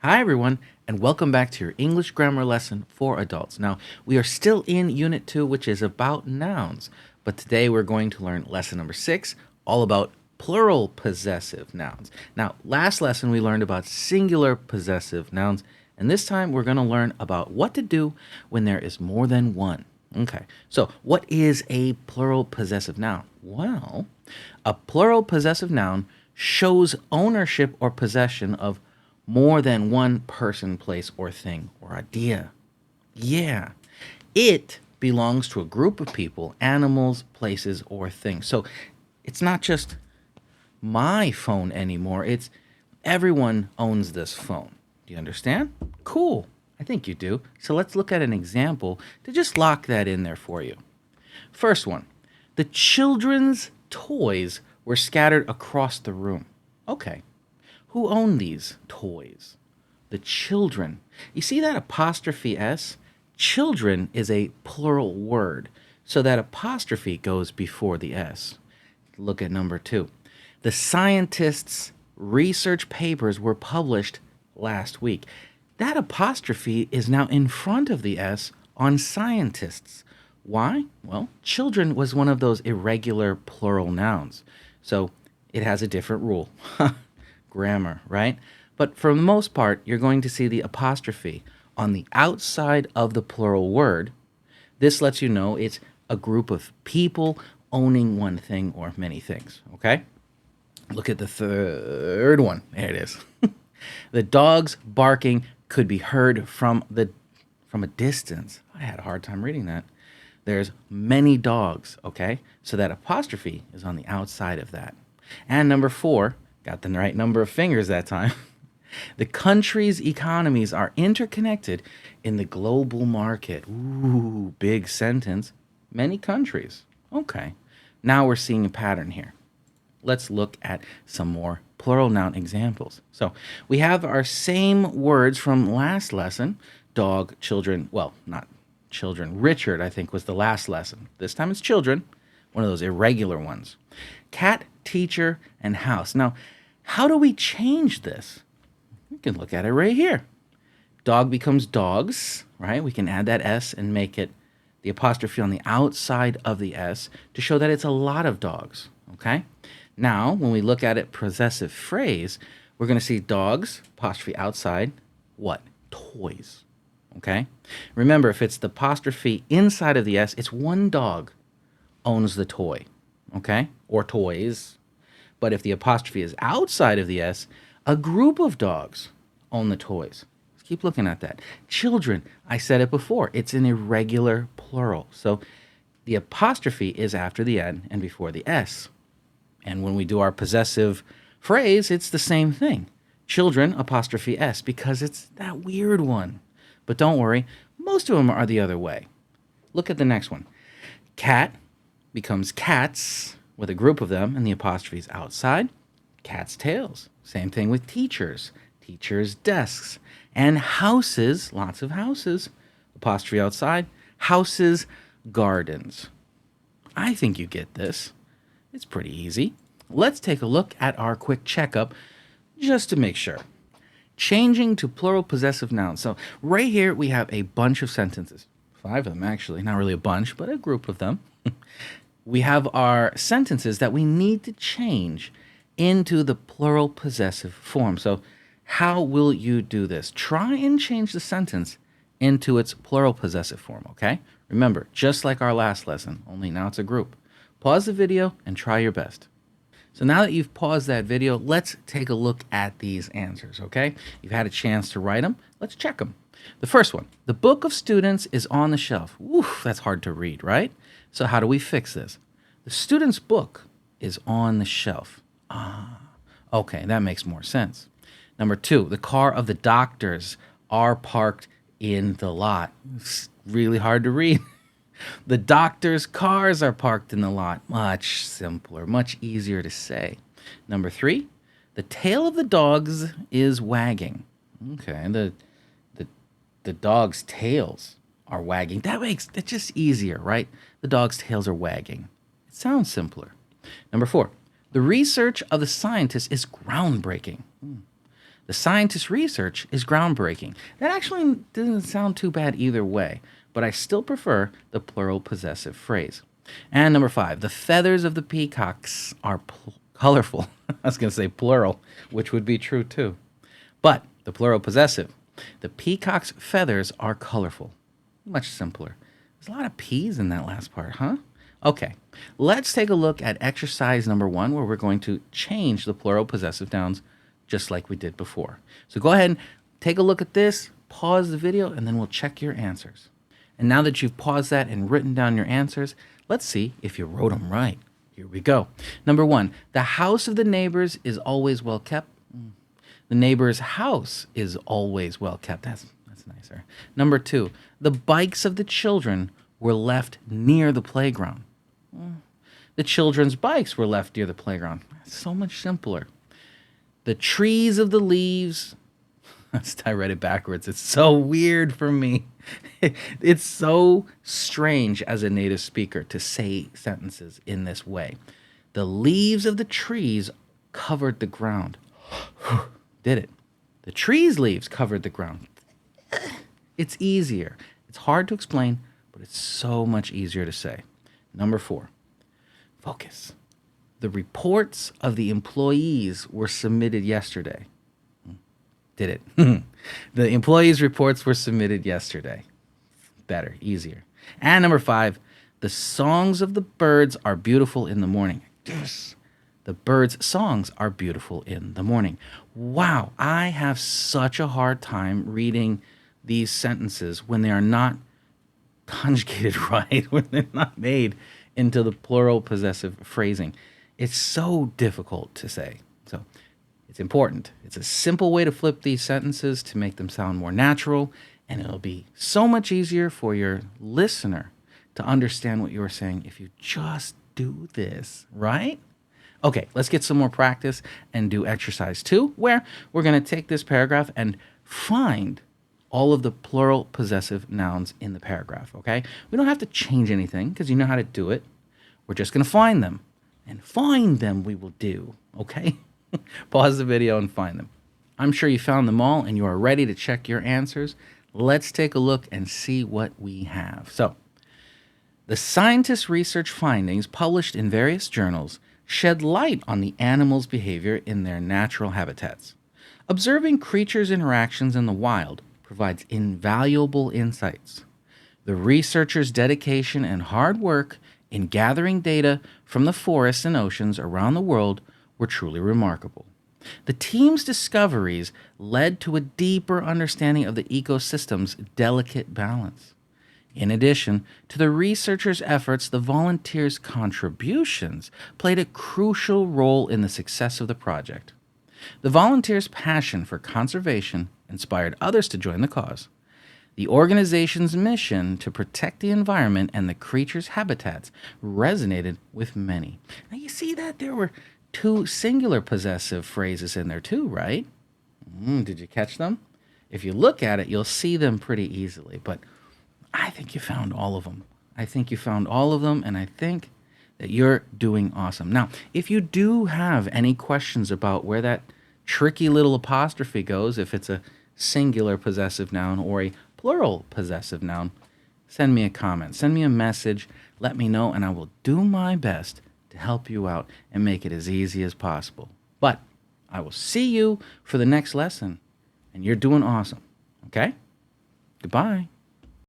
Hi, everyone, and welcome back to your English grammar lesson for adults. Now, we are still in Unit 2, which is about nouns, but today we're going to learn lesson number 6, all about plural possessive nouns. Now, last lesson we learned about singular possessive nouns, and this time we're going to learn about what to do when there is more than one. Okay, so what is a plural possessive noun? Well, a plural possessive noun shows ownership or possession of more than one person, place, or thing or idea. Yeah. It belongs to a group of people, animals, places, or things. So it's not just my phone anymore, it's everyone owns this phone. Do you understand? Cool. I think you do. So let's look at an example to just lock that in there for you. First one, the children's toys were scattered across the room. Okay, who owned these toys? The children. You see that apostrophe S? Children is a plural word, so that apostrophe goes before the S. Look at number 2. The scientists' research papers were published last week. That apostrophe is now in front of the S on scientists. Why? Well, children was one of those irregular plural nouns, so it has a different rule. Grammar, right? But for the most part, you're going to see the apostrophe on the outside of the plural word. This lets you know it's a group of people owning one thing or many things, okay? Look at the third one. There it is. The dog's barking could be heard from a distance. I had a hard time reading that. There's many dogs, okay? So that apostrophe is on the outside of that. And number 4, got the right number of fingers that time. The country's economies are interconnected in the global market. Ooh, big sentence. Many countries. Okay. Now we're seeing a pattern here. Let's look at some more plural noun examples. So we have our same words from last lesson. Dog, children, well, not children. Richard, I think, was the last lesson. This time it's children, one of those irregular ones. Cat, teacher, and house. Now, how do we change this? We can look at it right here. Dog becomes dogs, right? We can add that S and make it the apostrophe on the outside of the S to show that it's a lot of dogs, okay? Now, when we look at it possessive phrase, we're going to see dogs, apostrophe outside, what? Toys, okay? Remember, if it's the apostrophe inside of the S, it's one dog owns the toy, okay? Or toys. But if the apostrophe is outside of the S, a group of dogs own the toys. Let's keep looking at that. Children, I said it before, it's an irregular plural. So the apostrophe is after the N and before the S. And when we do our possessive phrase, it's the same thing. Children, apostrophe S, because it's that weird one. But don't worry, most of them are the other way. Look at the next one. Cat becomes cats with a group of them, and the apostrophe is outside. Cat's tails. Same thing with teachers. Teachers' desks. And houses, lots of houses. Apostrophe outside. Houses, gardens. I think you get this. It's pretty easy. Let's take a look at our quick checkup just to make sure. Changing to plural possessive nouns. So right here we have a bunch of sentences. 5 of them actually. Not really a bunch, but a group of them. We have our sentences that we need to change into the plural possessive form. So how will you do this? Try and change the sentence into its plural possessive form, okay? Remember, just like our last lesson, only now it's a group. Pause the video and try your best. So now that you've paused that video, let's take a look at these answers, okay? You've had a chance to write them. Let's check them. The first one, the book of students is on the shelf. Oof, that's hard to read, right? So how do we fix this? The student's book is on the shelf. Okay, that makes more sense. Number 2, the car of the doctors are parked in the lot. It's really hard to read. The doctor's cars are parked in the lot. Much simpler, much easier to say. Number 3, the tail of the dogs is wagging. Okay, the dog's tails are wagging. That's just easier, right? The dog's tails are wagging. It sounds simpler. Number 4, the research of the scientists is groundbreaking. The scientist's research is groundbreaking. That actually doesn't sound too bad either way, but I still prefer the plural possessive phrase. And number 5, the feathers of the peacocks are colorful. I was going to say plural, which would be true too. But the plural possessive, the peacock's feathers are colorful. Much simpler. There's a lot of P's in that last part, huh? Okay, let's take a look at exercise number 1, where we're going to change the plural possessive nouns just like we did before. So go ahead and take a look at this, pause the video, and then we'll check your answers. And now that you've paused that and written down your answers, let's see if you wrote them right. Here we go. Number 1, the house of the neighbors is always well kept. The neighbor's house is always well kept. That's nicer. Number 2, the bikes of the children were left near the playground. The children's bikes were left near the playground. So much simpler. The trees of the leaves. I read it backwards. It's so weird for me. It's so strange as a native speaker to say sentences in this way. The leaves of the trees covered the ground. Did it. The tree's leaves covered the ground. It's easier. It's hard to explain, but it's so much easier to say. Number 4, focus. The reports of the employees were submitted yesterday. Did it. The employees' reports were submitted yesterday. Better, easier. And number 5, the songs of the birds are beautiful in the morning. Yes. The birds' songs are beautiful in the morning. Wow, I have such a hard time reading these sentences when they are not conjugated right, when they're not made into the plural possessive phrasing. It's so difficult to say. So it's important. It's a simple way to flip these sentences to make them sound more natural, and it'll be so much easier for your listener to understand what you're saying if you just do this, right? Okay, let's get some more practice and do exercise 2, where we're going to take this paragraph and find all of the plural possessive nouns in the paragraph, okay? We don't have to change anything because you know how to do it. We're just going to find them. And find them we will do, okay? Pause the video and find them. I'm sure you found them all and you are ready to check your answers. Let's take a look and see what we have. So, the scientists' research findings published in various journals shed light on the animals' behavior in their natural habitats. Observing creatures' interactions in the wild provides invaluable insights. The researchers' dedication and hard work in gathering data from the forests and oceans around the world were truly remarkable. The team's discoveries led to a deeper understanding of the ecosystem's delicate balance. In addition to the researchers' efforts, the volunteers' contributions played a crucial role in the success of the project. The volunteers' passion for conservation inspired others to join the cause. The organization's mission to protect the environment and the creatures' habitats resonated with many. Now you see that there were 2 singular possessive phrases in there too, right? Did you catch them? If you look at it, you'll see them pretty easily, but I think you found all of them. I think you found all of them, and I think that you're doing awesome. Now, if you do have any questions about where that tricky little apostrophe goes, if it's a singular possessive noun or a plural possessive noun, send me a comment, send me a message, let me know, and I will do my best to help you out and make it as easy as possible. But I will see you for the next lesson, and you're doing awesome. Okay? Goodbye.